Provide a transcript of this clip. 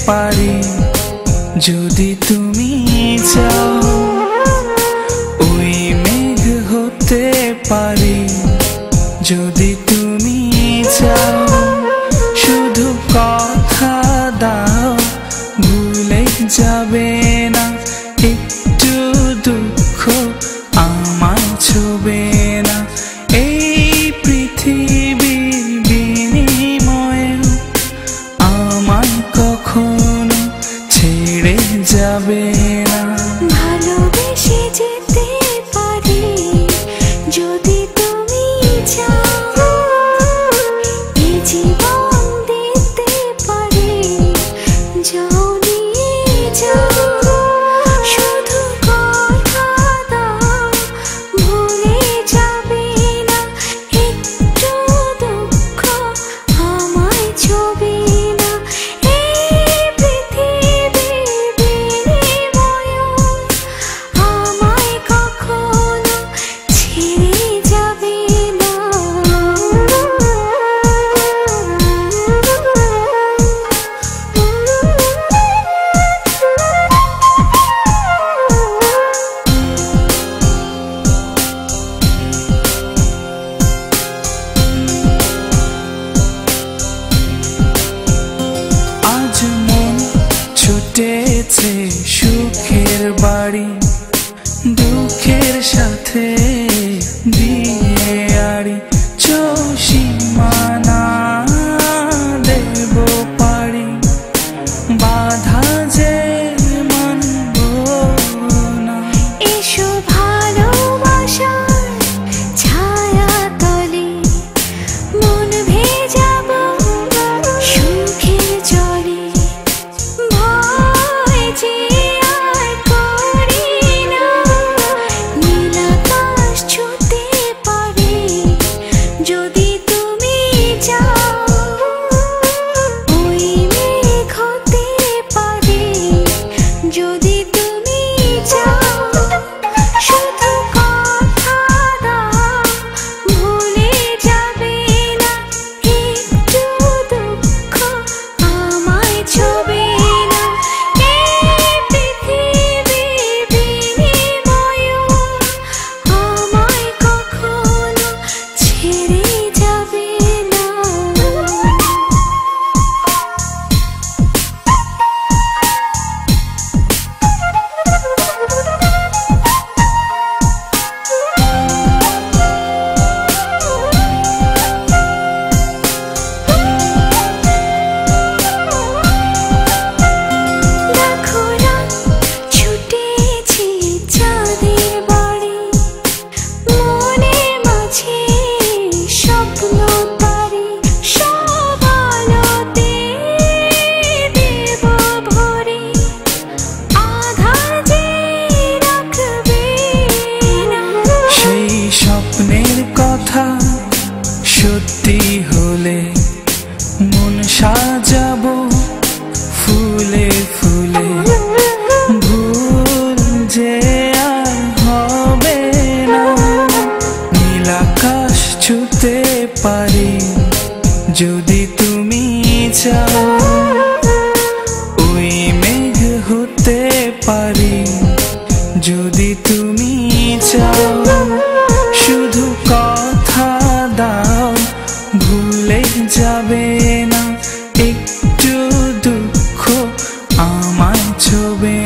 পারি যদি তুমি চাও, ওই মেঘ হতে পারি যদি তুমি চাও। শুধু কথা দাও ভুলে যাবে না, একটু দুঃখ আমায় ছোবে না। এই পৃথিবীর বিনিময়ে আমায় কখনো ছেড়ে যাবে না। ভালোবেসে যেতে পারি যদি তুমি চাও, এই জীবন দিতে পারি যাও নিয়ে যাও। শুধু কথা দাও ভুলে যাবে না, একটু দুঃখ আমায় ছোবে না। এই পৃথিবীর বিনিময়ে আমায় কখনো ছেড়ে যাবে না। আজ মন ছুটেছে সুখের বাড়ি, দুঃখের সাথে দিয়ে আড়ি। সীমানা দেব পারি, বাধা যে মানব না। এসো ভালোবাসার ছায়া তলে মন ভেজাবো সুখের জলে। ভয় যে আর করি না, নীল আকাশ ছুঁতে পারি যদি তুমি চাও, ওই মেঘ হতে পারি যদি তুমি চাও। শুধু কথা দাও ভুলে যাবে না, একটু দুঃখ আমায় ছোবে না। এই পৃথিবীর বিনিময়ে আমায় কখনো ছেড়ে যাবে না। দেখো রাত ছুটেছি চাঁদের বাড়ি, মনে মাঝে স্বপ্ন তারি। সব আলোতে দেব ভরে, আধার যে রাখবে না। সেই স্বপ্নের কথা সত্যি হলে মন সাজাবো ফুলে ফুলে। ভুল যে আর হবে না, নীল আকাশ ছুঁতে পারি যদি তুমি চাও, ওই মেঘ হতে পারি যদি তুমি চাও। শুধু কথা দাও ভুলে যাবে না, একটু দুঃখ আমায় ছোবে